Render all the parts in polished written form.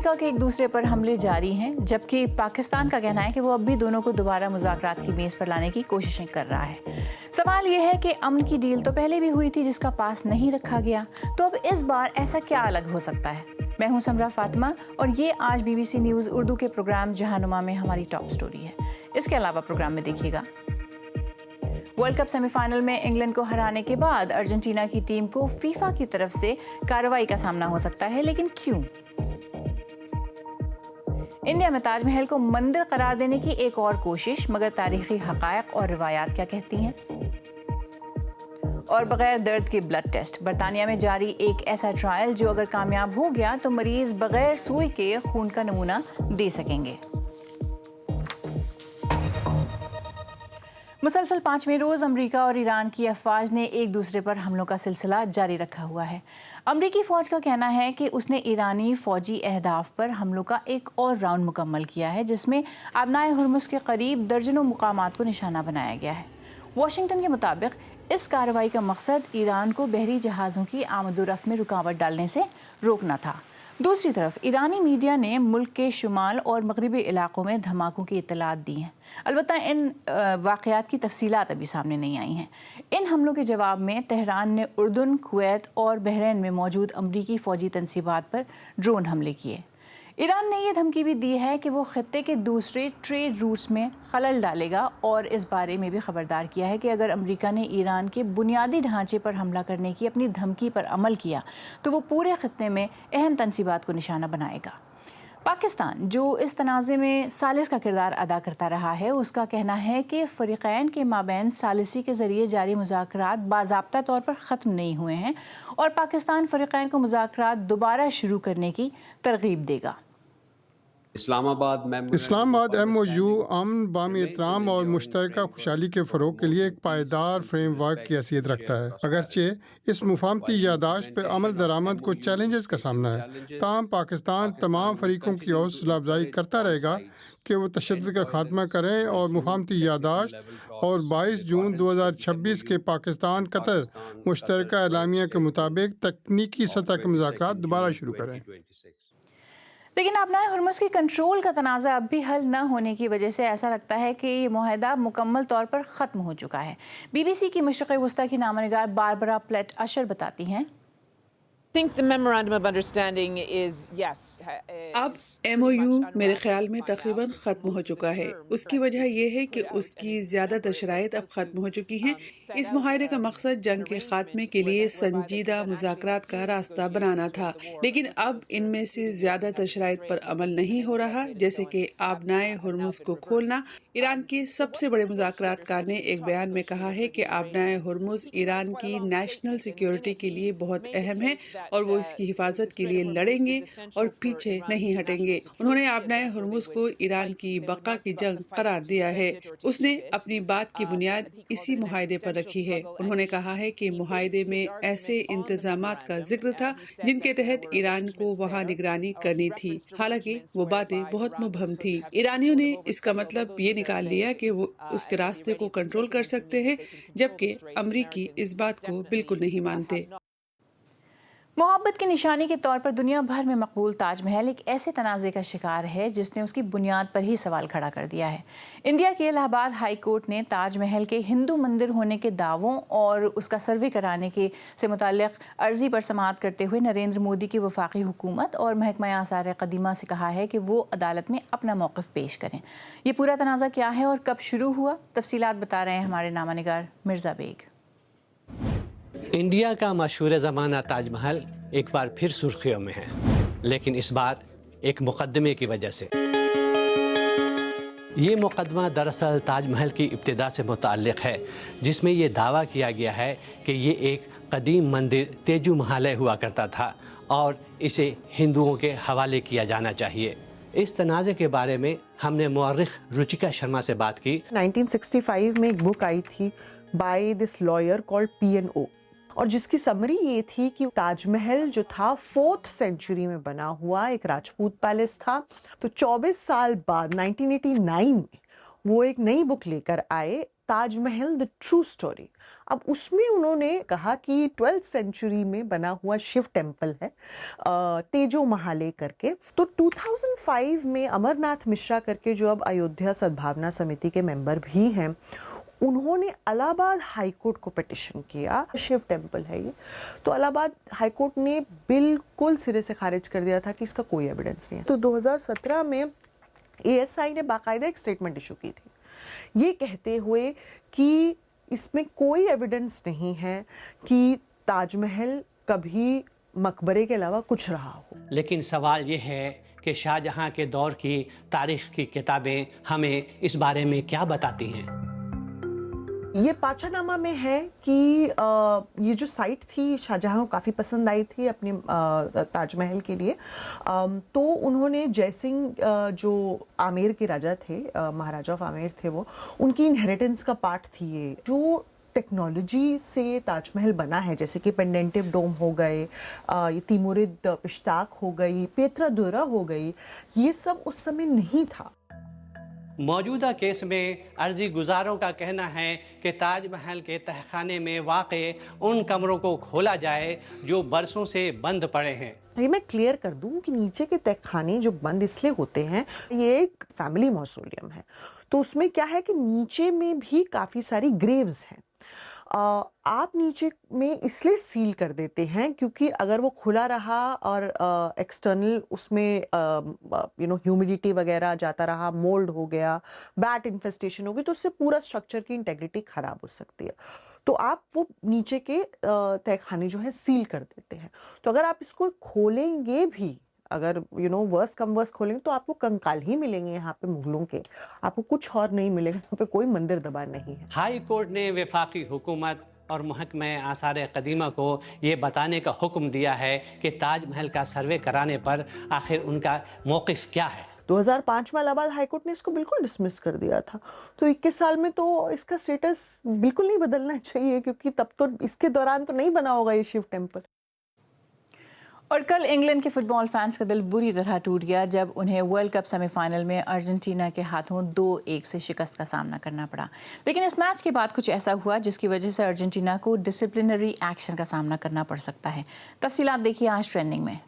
ممالک کے ایک دوسرے پر حملے جاری ہیں، جبکہ پاکستان کا کہنا ہے کہ وہ اب بھی دونوں کو دوبارہ مذاکرات کی میز پر لانے کی کوششیں کر رہا ہے۔ سوال یہ ہے کہ امن کی ڈیل تو پہلے بھی ہوئی تھی جس کا پاس نہیں رکھا گیا، تو اب اس بار ایسا کیا الگ ہو سکتا ہے؟ میں ہوں سمرا فاطمہ اور یہ آج BBC نیوز اردو کے پروگرام جہانما میں ہماری ٹاپ سٹوری ہے۔ اس کے علاوہ پروگرام میں دیکھیے گا، ورلڈ کپ سیمی فائنل میں انگلینڈ کو ہرانے کے بعد ارجنٹینا کی ٹیم کو فیفا کی طرف سے کارروائی کا سامنا ہو سکتا ہے، لیکن کیوں؟ انڈیا میں تاج محل کو مندر قرار دینے کی ایک اور کوشش، مگر تاریخی حقائق اور روایات کیا کہتی ہیں؟ اور بغیر درد کے بلڈ ٹیسٹ، برطانیہ میں جاری ایک ایسا ٹرائل جو اگر کامیاب ہو گیا تو مریض بغیر سوئی کے خون کا نمونہ دے سکیں گے۔ مسلسل 5ویں روز امریکہ اور ایران کی افواج نے ایک دوسرے پر حملوں کا سلسلہ جاری رکھا ہوا ہے۔ امریکی فوج کا کہنا ہے کہ اس نے ایرانی فوجی اہداف پر حملوں کا ایک اور راؤنڈ مکمل کیا ہے، جس میں آبنائے ہرمز کے قریب درجنوں مقامات کو نشانہ بنایا گیا ہے۔ واشنگٹن کے مطابق اس کارروائی کا مقصد ایران کو بحری جہازوں کی آمد و رفت میں رکاوٹ ڈالنے سے روکنا تھا۔ دوسری طرف ایرانی میڈیا نے ملک کے شمال اور مغربی علاقوں میں دھماکوں کی اطلاعات دی ہیں، البتہ ان واقعات کی تفصیلات ابھی سامنے نہیں آئی ہیں۔ ان حملوں کے جواب میں تہران نے اردن، کویت اور بحرین میں موجود امریکی فوجی تنصیبات پر ڈرون حملے کیے۔ ایران نے یہ دھمکی بھی دی ہے کہ وہ خطے کے دوسرے ٹریڈ روٹس میں خلل ڈالے گا، اور اس بارے میں بھی خبردار کیا ہے کہ اگر امریکہ نے ایران کے بنیادی ڈھانچے پر حملہ کرنے کی اپنی دھمکی پر عمل کیا تو وہ پورے خطے میں اہم تنصیبات کو نشانہ بنائے گا۔ پاکستان، جو اس تنازع میں ثالث کا کردار ادا کرتا رہا ہے، اس کا کہنا ہے کہ فریقین کے مابین ثالثی کے ذریعے جاری مذاکرات باضابطہ طور پر ختم نہیں ہوئے ہیں، اور پاکستان فریقین کو مذاکرات دوبارہ شروع کرنے کی ترغیب دے گا۔ اسلام آباد MOU امن، باہمی احترام اور مشترکہ خوشحالی کے فروغ کے لیے ایک پائیدار فریم ورک کی حیثیت رکھتا ہے۔ اگرچہ اس مفاہمتی یادداشت پہ عمل درآمد کو چیلنجز کا سامنا ہے، تاہم پاکستان تمام فریقوں کی حوصلہ افزائی کرتا رہے گا کہ وہ تشدد کا خاتمہ کریں اور مفاہمتی یادداشت اور 22 جون 2026 کے پاکستان قطر مشترکہ اعلامیہ کے مطابق تکنیکی سطح کے مذاکرات دوبارہ شروع کریں۔ لیکن آبنائے ہرمز کی کنٹرول کا تنازع اب بھی حل نہ ہونے کی وجہ سے ایسا لگتا ہے کہ یہ معاہدہ مکمل طور پر ختم ہو چکا ہے۔ BBC کی مشرق وسطی کی نامہ نگار باربرا پلیٹ اشر بتاتی ہیں، اب MOU میرے خیال میں تقریباً ختم ہو چکا ہے۔ اس کی وجہ یہ ہے کہ اس کی زیادہ تر شرائط اب ختم ہو چکی ہیں۔ اس معاہدے کا مقصد جنگ کے خاتمے کے لیے سنجیدہ مذاکرات کا راستہ بنانا تھا، لیکن اب ان میں سے زیادہ تر شرائط پر عمل نہیں ہو رہا، جیسے کہ آبنائے ہرمز کو کھولنا۔ ایران کے سب سے بڑے مذاکرات کار نے ایک بیان میں کہا ہے کہ آبنائے ہرمز ایران کی نیشنل سیکیورٹی کے لیے بہت اہم ہے اور وہ اس کی حفاظت کے لیے لڑیں گے اور پیچھے نہیں ہٹیں گے۔ انہوں نے آبنائے ہرمز کو ایران کی بقا کی جنگ قرار دیا ہے۔ اس نے اپنی بات کی بنیاد اسی معاہدے پر رکھی ہے۔ انہوں نے کہا ہے کہ معاہدے میں ایسے انتظامات کا ذکر تھا جن کے تحت ایران کو وہاں نگرانی کرنی تھی، حالانکہ وہ باتیں بہت مبہم تھی۔ ایرانیوں نے اس کا مطلب یہ نکال لیا کہ وہ اس کے راستے کو کنٹرول کر سکتے ہیں، جبکہ امریکی اس بات کو بالکل نہیں مانتے۔ محبت کی نشانی کے طور پر دنیا بھر میں مقبول تاج محل ایک ایسے تنازع کا شکار ہے جس نے اس کی بنیاد پر ہی سوال کھڑا کر دیا ہے۔ انڈیا کے الہ آباد ہائی کورٹ نے تاج محل کے ہندو مندر ہونے کے دعووں اور اس کا سروے کرانے سے متعلق عرضی پر سماعت کرتے ہوئے نریندر مودی کی وفاقی حکومت اور محکمہ آثار قدیمہ سے کہا ہے کہ وہ عدالت میں اپنا موقف پیش کریں۔ یہ پورا تنازع کیا ہے اور کب شروع ہوا؟ تفصیلات بتا رہے ہیں ہمارے نامہ نگار مرزا بیگ۔ انڈیا کا مشہور زمانہ تاج محل ایک بار پھر سرخیوں میں ہے، لیکن اس بار ایک مقدمے کی وجہ سے۔ یہ مقدمہ دراصل تاج محل کی ابتدا سے متعلق ہے، جس میں یہ دعویٰ کیا گیا ہے کہ یہ ایک قدیم مندر تیجو محالیہ ہوا کرتا تھا اور اسے ہندوؤں کے حوالے کیا جانا چاہیے۔ اس تنازع کے بارے میں ہم نے مورخ رچیکا شرما سے بات کی۔ 1965 میں ایک بک آئی تھی by this lawyer called P&O، اور جس کی سمری یہ تھی کہ تاج محل جو تھا 4th سینچری میں بنا ہوا ایک راجپوت پیلس تھا۔ تو 24 سال بعد 1989 میں وہ ایک نئی بک لے کر آئے Taj Mahal the true story. अब उसमें उन्होंने कहा कि 12th सेंचुरी में बना हुआ शिव टेम्पल है, तेजो महाले करके। तो 2005 में अमरनाथ मिश्रा करके जो अब अयोध्या सद्भावना समिति के मेंबर भी हैं, उन्होंने इलाहाबाद हाई कोर्ट को पिटिशन किया। शिव टेम्पल है ये, तो इलाहाबाद हाई कोर्ट ने बिल्कुल सिरे से खारिज कर दिया था कि इसका कोई एविडेंस नहीं है। तो 2017 में ASI ने बाकायदा एक स्टेटमेंट इशू की थी, ये कहते हुए कि इसमें कोई एविडेंस नहीं है कि ताजमहल कभी मकबरे के अलावा कुछ रहा हो। लेकिन सवाल ये है कि शाहजहां के दौर की तारीख की किताबें हमें इस बारे में क्या बताती हैं? ये पाचानामा में है कि ये जो साइट थी शाहजहां को काफ़ी पसंद आई थी अपने ताजमहल के लिए। तो उन्होंने जयसिंह जो आमेर के राजा थे, महाराजा ऑफ आमेर थे वो, उनकी इनहेरिटेंस का पार्ट थी ये। जो टेक्नोलॉजी से ताजमहल बना है, जैसे कि पेंडेंटिव डोम हो गए, ये तिमुरिद पिश्ताक हो गई, पेत्रा दुरा हो गई, ये सब उस समय नहीं था। मौजूदा केस में अर्जी गुजारों का कहना है कि ताजमहल के तहखाने में वाक़े उन कमरों को खोला जाए जो बरसों से बंद पड़े हैं। ये मैं क्लियर कर दूं कि नीचे के तहखाने जो बंद इसलिए होते हैं, ये एक फैमिली मौसोलियम है, तो उसमें क्या है कि नीचे में भी काफ़ी सारी ग्रेव्स हैं। आप नीचे में इसलिए सील कर देते हैं क्योंकि अगर वो खुला रहा और एक्सटर्नल उसमें ह्यूमिडिटी वगैरह जाता रहा, मोल्ड हो गया, बैट इन्फेस्टेशन हो गई, तो उससे पूरा स्ट्रक्चर की इंटेग्रिटी खराब हो सकती है। तो आप वो नीचे के तहखाने जो है सील कर देते हैं। तो अगर आप इसको खोलेंगे भी, अगर वर्स कम वर्स खोलेंगे, तो आपको कंकाल ही मिलेंगे यहाँ पे मुगलों के, आपको कुछ और नहीं मिलेगा, यहाँ पे कोई मंदिर दबा नहीं है। हाई कोर्ट ने वफाकी हुकूमत और महकमा आसार कदीमा को ये बताने का हुक्म दिया है कि ताजमहल का सर्वे कराने पर आखिर उनका मौक़िफ़ क्या है। 2005 में इलाहाबाद हाई कोर्ट ने इसको बिल्कुल डिसमिस कर दिया था। तो 21 साल में तो इसका स्टेटस बिल्कुल नहीं बदलना चाहिए, क्योंकि तब तो इसके दौरान तो नहीं बना होगा ये शिव टेम्पल। और कल इंग्लैंड के फुटबॉल फैंस का दिल बुरी तरह टूट गया जब उन्हें वर्ल्ड कप सेमीफाइनल में अर्जेंटीना के हाथों 2-1 से शिकस्त का सामना करना पड़ा। लेकिन इस मैच के बाद कुछ ऐसा हुआ जिसकी वजह से अर्जेंटीना को डिसिप्लिनरी एक्शन का सामना करना पड़ सकता है। तफसीलात देखिए आज ट्रेंडिंग में।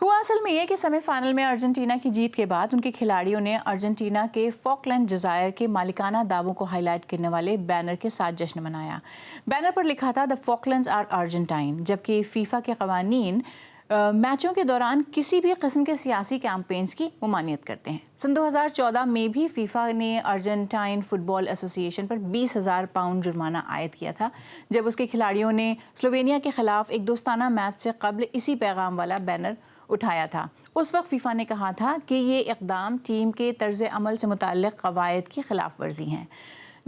हुआ असल में ये कि सेमीफाइनल में अर्जेंटीना की जीत के बाद उनके खिलाड़ियों ने अर्जेंटीना के फॉकलैंड जज़ायर के मालिकाना दावों को हाईलाइट करने वाले बैनर के साथ जश्न मनाया। बैनर पर लिखा था द फॉकलैंड्स आर अर्जेंटाइन, जबकि फीफा के कवानीन मैचों के दौरान किसी भी किस्म के सियासी कैंपेन्स की ममानियत करते हैं। सन 2014 में भी फीफा ने अर्जेंटाइन फुटबॉल एसोसिएशन पर 20,000 पाउंड जुर्माना आयद किया था, जब उसके खिलाड़ियों ने स्लोवेनिया के खिलाफ एक दोस्ताना मैच से कबल इसी पैगाम वाला बैनर उठाया था। उस वक्त फीफा ने कहा था कि ये इक़दाम टीम के तर्ज़ अमल से मुताल्लिक़ क़वायद की खिलाफ वर्जी हैं।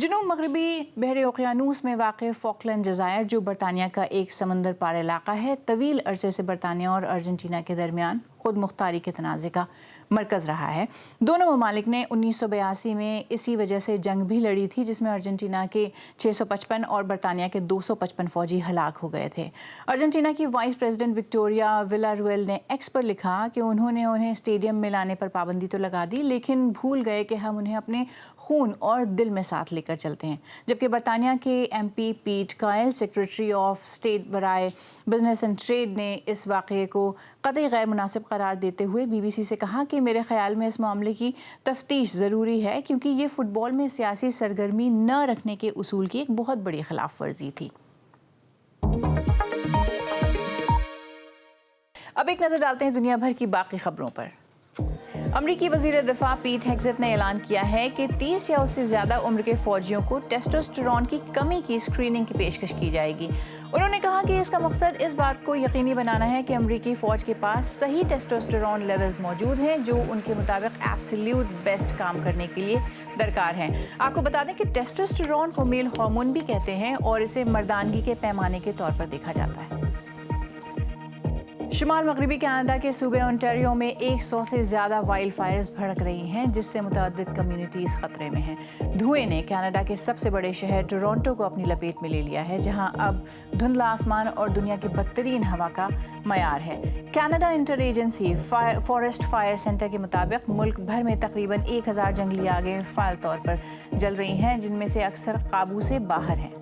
जनूब मगरबी बहरे ओक़यानूस में वाक़ फॉकलैंड जज़ायर, जो बरतानिया का एक समंदर पार इलाका है, तवील अरसे से बरतानिया और अर्जेंटीना के दरमियान खुद मुख्तारी के तनाज़े का मरकज़ रहा है। दोनों ममालिक ने 1982 में इसी वजह से जंग भी लड़ी थी, जिसमें अर्जेंटीना के 655 और बरतानिया के 255 फ़ौजी हलाक हो गए थे। अर्जेंटीना की वाइस प्रेसिडेंट विक्टोरिया विलारुएल ने एक्स पर लिखा कि उन्हें स्टेडियम में लाने पर पाबंदी तो लगा दी, लेकिन भूल गए कि हम उन्हें अपने खून और दिल में साथ लेकर चलते हैं। जबकि बरतानिया के MP Peter Kyle, secretary of state बराए बिजनेस एंड ट्रेड, ने इस वाक़े को कतई गैर मुनासिब करार देते हुए BBC से कहा कि मेरे ख्याल में इस मामले की तफ्तीश ज़रूरी है, क्योंकि ये फ़ुटबॉल में सियासी सरगर्मी न रखने के उसूल की एक बहुत बड़ी खिलाफ वर्जी थी। अब एक नज़र डालते हैं दुनिया भर की बाकी खबरों पर। अमरीकी वज़ीर दिफा पीट हेग्सेथ ने ऐलान किया है कि 30 या उससे ज़्यादा उम्र के फ़ौजियों को टेस्टोस्टेरोन की कमी की स्क्रीनिंग की पेशकश की जाएगी। उन्होंने कहा कि इसका मकसद इस बात को यकीनी बनाना है कि अमरीकी फ़ौज के पास सही टेस्टोस्टेरोन लेवल्स मौजूद हैं, जो उनके मुताबिक एब्सोल्यूट बेस्ट काम करने के लिए दरकार हैं। आपको बता दें कि टेस्टोस्टेरोन को मेल हार्मोन भी कहते हैं और इसे मर्दानगी के पैमाने के तौर पर देखा जाता है। शुमाल मगरबी कनाडा के सूबे ओंटारियो में 100 से ज़्यादा वाइल्ड फायर्स भड़क रही हैं, जिससे मुतअद्दिद कम्युनिटीज़ ख़तरे में हैं। धुएं ने कनाडा के सबसे बड़े शहर टोरंटो को अपनी लपेट में ले लिया है, जहां अब धुंधला आसमान और दुनिया की बदतरीन हवा का मयार है। Canada inter agency forest fire centre के मुताबिक मुल्क भर में तकरीबन 1000 जंगली आगें फ़ाल तौर पर जल रही हैं, जिनमें से अक्सर काबू से बाहर हैं।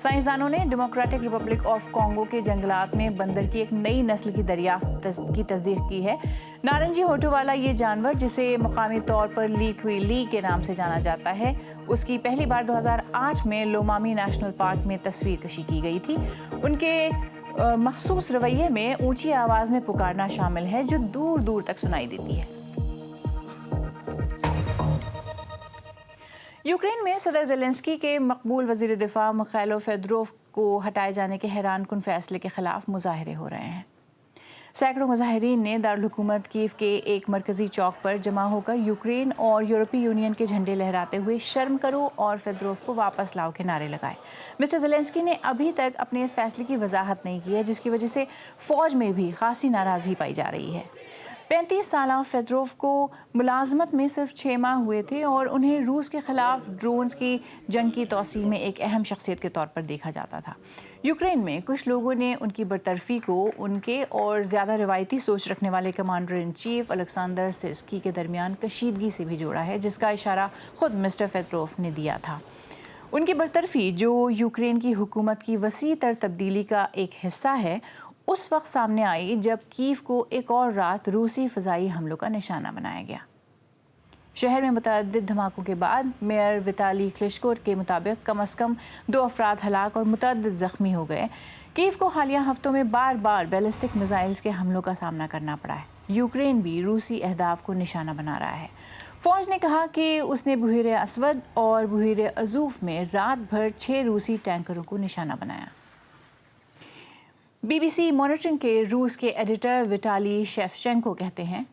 साइंसदानों ने डेमोक्रेटिक रिपब्लिक ऑफ कॉन्गो के जंगलात में बंदर की एक नई नस्ल की दरियाफ्त की तस्दीक की है। नारंगी होठों वाला ये जानवर, जिसे मकामी तौर पर ली के नाम से जाना जाता है, उसकी पहली बार 2008 में लोमामी नेशनल पार्क में तस्वीर कशी की गई थी। उनके मखसूस रवैये में ऊंची आवाज़ में पुकारना शामिल है, जो दूर दूर तक सुनाई देती है। यूक्रेन में सदर ज़ेलेंस्की के मकबूल वज़ीर दिफा मिखाइलो फेदरोव को हटाए जाने के हैरान कुन फैसले के खिलाफ मुजाहरे हो रहे हैं। सैकड़ों मुजाहिरीन ने दारुल हुकूमत कीव के एक मरकजी चौक पर जमा होकर यूक्रेन और यूरोपीय यूनियन के झंडे लहराते हुए शर्म करो और फेदरोव को वापस लाओ के नारे लगाए। मिस्टर ज़ेलेंस्की ने अभी तक अपने इस फैसले की वजाहत नहीं की है, जिसकी वजह से फ़ौज में भी खासी नाराज़गी पाई जा रही है। 35 साला फेदरोव को मुलाजमत में सिर्फ 6 माह हुए थे और उन्हें रूस के खिलाफ ड्रोन्स की जंग की तौसीह में एक अहम शख्सियत के तौर पर देखा जाता था। यूक्रेन में कुछ लोगों ने उनकी बरतरफी को उनके और ज़्यादा रिवायती सोच रखने वाले commander in chief Alexander Syrskyi के दरमियान कशीदगी से भी जोड़ा है, जिसका इशारा खुद मिस्टर फेदरोव ने दिया था। उनकी बरतरफी, जो यूक्रेन की हुकूमत की वसी तर तब्दीली का एक हिस्सा है, उस वक्त सामने आई जब कीव को एक और रात रूसी फ़िज़ाई हमलों का निशाना बनाया गया। शहर में मुतअद्दिद धमाकों के बाद मेयर विताली क्लिचको के मुताबिक कम अज़ कम 2 अफराद हलाक और मुतअद्दिद ज़ख्मी हो गए। कीव को हालिया हफ्तों में बार बार बैलिस्टिक मिसाइल्स के हमलों का सामना करना पड़ा है। यूक्रेन भी रूसी अहदाफ को निशाना बना रहा है। फ़ौज ने कहा कि उसने बुहीर असवद और बुहीर अजूफ में रात भर 6 रूसी टैंकरों को निशाना बनाया। BBC मॉनिटरिंग के रूस के एडिटर विटाली शेवचेंको कहते हैं,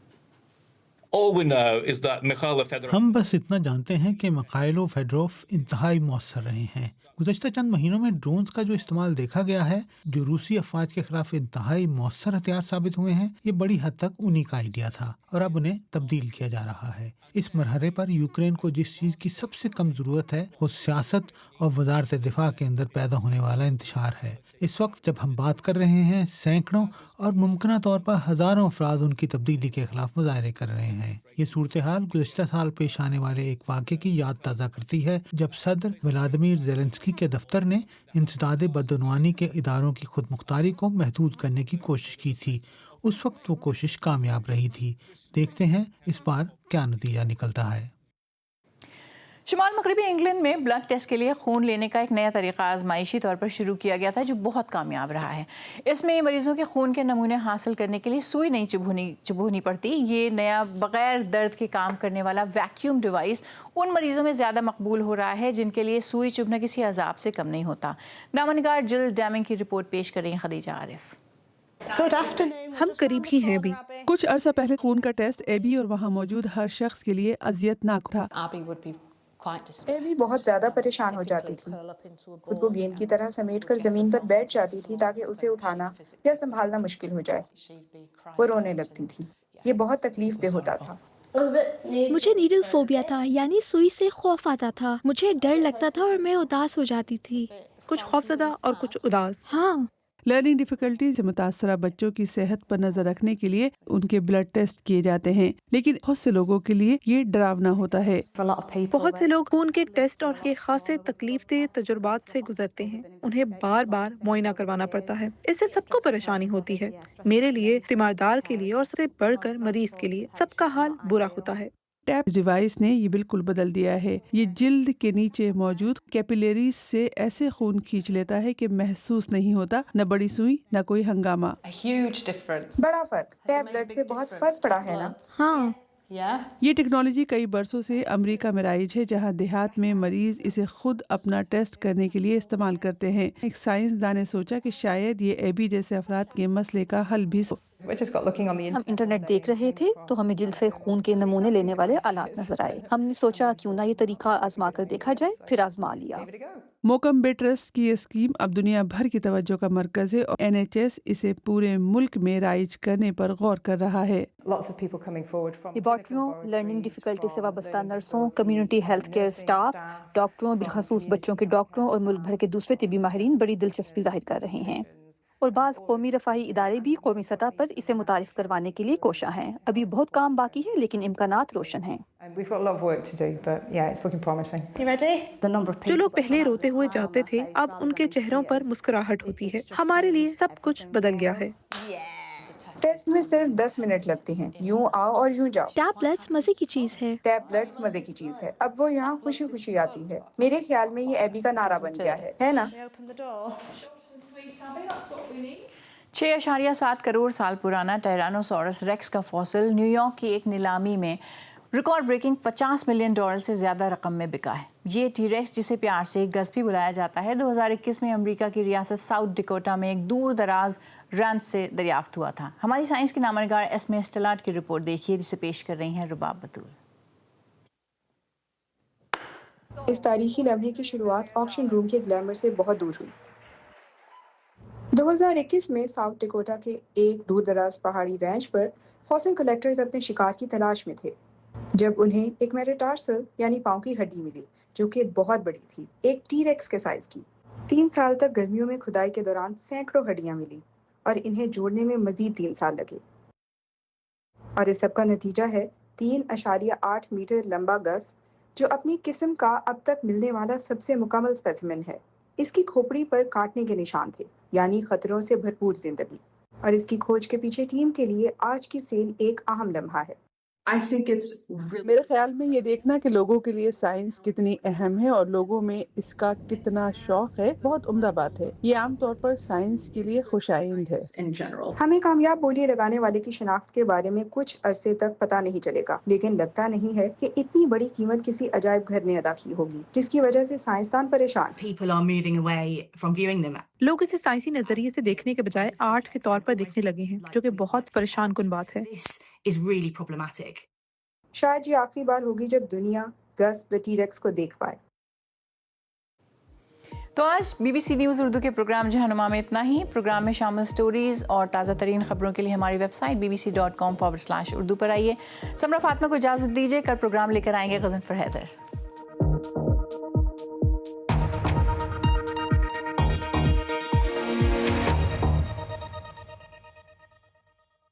हम बस इतना जानते हैं कि मिखाइलो फेडरोव इंतहाई मौसर रहे हैं। गुज़श्ता चंद महीनों में ड्रोन्स का जो इस्तेमाल देखा गया है, जो रूसी अफवाज के खिलाफ इंतहाई मौसर हथियार साबित हुए हैं, ये बड़ी हद तक उन्हीं का आइडिया था और अब उन्हें तब्दील किया जा रहा है। इस मरहले पर यूक्रेन को जिस चीज़ की सबसे कम ज़रूरत है, वो सियासत और वजारत दिफा के अंदर पैदा होने वाला इंतशार है। इस वक्त जब हम बात कर रहे हैं, सैकड़ों और मुमकिन तौर पर हज़ारों अफराद उनकी तब्दीली के खिलाफ मुजाहरे कर रहे हैं। ये सूरत हाल गुज़श्ता साल पेश आने वाले एक वाक़े की याद ताज़ा करती है, जब सदर व्लादिमीर ज़ेलेंस्की के दफ्तर ने इंसदाद बदनवानी के इदारों की खुद मुख्तारी को महदूद करने की कोशिश की थी। उस वक्त वो कोशिश कामयाब रही थी। देखते हैं इस बार क्या नतीजा निकलता है। शुमाल मगरबी इंग्लैंड में ब्लड टेस्ट के लिए खून लेने का एक नया तरीका आजमाइशी तौर पर शुरू किया गया था, जो बहुत कामयाब रहा है। इसमें मरीजों के खून के नमूने हासिल करने के लिए सुई नहीं चुभोनी पड़ती। ये नया बगैर दर्द के काम करने वाला वैक्यूम डिवाइस उन मरीजों में ज़्यादा मकबूल हो रहा है जिनके लिए सुई चुभना किसी अजाब से कम नहीं होता। नामनिगार जिल डैमिंग की रिपोर्ट पेश करें खदीजा आरिफ। हम करीब ही हैं अभी। कुछ अरसा पहले खून का टेस्ट एबी और वहाँ मौजूद हर शख्स के लिए अजियतनाक था। एबी बहुत ज्यादा परेशान हो जाती थी। खुद को गेंद की तरह समेटकर जमीन पर बैठ जाती थी ताकि उसे उठाना या संभालना मुश्किल हो जाए। वो रोने लगती थी। ये बहुत तकलीफदेह होता था। मुझे नीडल फोबिया था, यानी सुई से खौफ आता था। मुझे डर लगता था और मैं उदास हो जाती थी। कुछ खौफजदा और कुछ उदास। हाँ। लर्निंग डिफिकल्टी से मुतासरा बच्चों की सेहत पर नजर रखने के लिए उनके ब्लड टेस्ट किए जाते हैं, लेकिन बहुत से लोगों के लिए ये डरावना होता है। बहुत से लोग खून के टेस्ट और के खासे तकलीफदेह तजुर्बात से गुजरते हैं। उन्हें बार बार मुआयना करवाना पड़ता है। इससे सबको परेशानी होती है। मेरे लिए, तीमारदार के लिए और सबसे बढ़कर मरीज के लिए सबका हाल बुरा होता है। टैप डिवाइस ने ये बिल्कुल बदल दिया है। ये जिल्द के नीचे मौजूद कैपिलरीज से ऐसे खून खींच लेता है कि महसूस नहीं होता, न बड़ी सुई न कोई हंगामा। बड़ा फर्क। टैप ब्लड से बहुत फर्क पड़ा है ना? हाँ। ये टेक्नोलॉजी कई बरसों से अमेरिका में राइज है, जहां देहात में मरीज इसे खुद अपना टेस्ट करने के लिए इस्तेमाल करते हैं। एक साइंसदान ने सोचा कि शायद ये एबी जैसे अफराद के मसले का हल भी ہم انٹرنیٹ دیکھ رہے تھے تو ہمیں جلد سے خون کے نمونے لینے والے آلات نظر آئے. ہم نے سوچا کیوں نہ یہ طریقہ آزما کر دیکھا جائے، پھر آزما لیا. موکم بے ٹرسٹ کی یہ اسکیم اب دنیا بھر کی توجہ کا مرکز ہے اور NHS اسے پورے ملک میں رائج کرنے پر غور کر رہا ہے. لیبارٹریوں، لرننگ ڈیفیکلٹی سے وابستہ نرسوں، کمیونٹی ہیلتھ کیئر اسٹاف، ڈاکٹروں، بالخصوص بچوں کے ڈاکٹروں اور ملک بھر کے دوسرے طبی ماہرین بڑی دلچسپی ظاہر کر رہے ہیں. اور بعض قومی رفاہی ادارے بھی قومی سطح پر اسے متعارف کروانے کے لیے کوشاں ہیں. ابھی بہت کام باقی ہے لیکن امکانات روشن ہیں. جو لوگ پہلے روتے ہوئے جاتے تھے اب ان کے چہروں پر مسکراہٹ ہوتی ہے. ہمارے لیے سب کچھ بدل گیا ہے. ٹیسٹ میں صرف 10 منٹ لگتے ہیں. یوں آؤ اور یوں جاؤ. ٹیبلٹس مزے کی چیز ہے. ٹیبلٹس مزے کی چیز ہے. اب وہ یہاں خوشی خوشی آتی ہے. میرے خیال میں یہ ایبی کا نعرہ بن گیا ہے نا؟ 6.7 کروڑ سال پرانا ٹائرانوسورس ریکس کا فوسل نیو یارک کی ایک نیلامی میں ریکارڈ بریکنگ $50 ملین سے زیادہ رقم میں بکا ہے. یہ ٹی ریکس، جسے پیار سے گز بھی بلایا جاتا ہے، 2021 میں امریکہ کی ریاست ساؤتھ ڈیکوٹا میں ایک دور دراز رینچ سے دریافت ہوا تھا. ہماری سائنس کی نامہ نگار ایسمے اسٹلاٹ کی رپورٹ دیکھیے جسے پیش کر رہی ہیں رباب بطول. اس تاریخی لمحے کی شروعات آکشن روم کے گلیمر سے بہت دور ہوئی. 2021 میں ساؤتھ ڈیکوٹا کے ایک دور دراز پہاڑی رینچ پر فوسل کلیکٹرز اپنے شکار کی تلاش میں تھے جب انہیں ایک میٹاٹارسل یعنی پاؤں کی ہڈی ملی جو کہ بہت بڑی تھی، ایک ٹی ریکس کے سائز کی. 3 سال تک گرمیوں میں کھدائی کے دوران سینکڑوں ہڈیاں ملی اور انہیں جوڑنے میں مزید 3 سال لگے. اور اس سب کا نتیجہ ہے 3.8 میٹر لمبا گز جو اپنی قسم کا اب تک ملنے والا سب سے مکمل اسپیسیمن ہے. اس کی کھوپڑی پر کاٹنے کے نشان تھے، یعنی خطروں سے بھرپور زندگی. اور اس کی کھوج کے پیچھے ٹیم کے لیے آج کی سیل ایک اہم لمحہ ہے. میرے خیال میں یہ دیکھنا کہ لوگوں کے لیے سائنس کتنی اہم ہے اور لوگوں میں اس کا کتنا شوق ہے بہت عمدہ بات ہے. یہ عام طور پر سائنس کے لیے خوش آئند ہے. ہمیں کامیاب بولی لگانے والے کی شناخت کے بارے میں کچھ عرصے تک پتہ نہیں چلے گا، لیکن لگتا نہیں ہے کہ اتنی بڑی قیمت کسی عجائب گھر نے ادا کی ہوگی جس کی وجہ سے سائنسدان پریشان. لوگ اسے سائنسی نظریے سے دیکھنے کے بجائے آرٹ کے طور پر دیکھنے لگے ہیں، جو کہ بہت پریشان کن بات ہے. شاید یہ آخری بار ہوگی جب دنیا گس دی ٹی ریکس کو دیکھ پائے. تو آج BBC نیوز اردو کے پروگرام جہنما میں اتنا ہی. پروگرام میں شامل سٹوریز اور تازہ ترین خبروں کے لیے ہماری ویب سائٹ bbc.com/urdu پر آئیے. سمرا فاطمہ کو اجازت دیجیے، کل پروگرام لے کر آئیں گے غضنفر حیدر.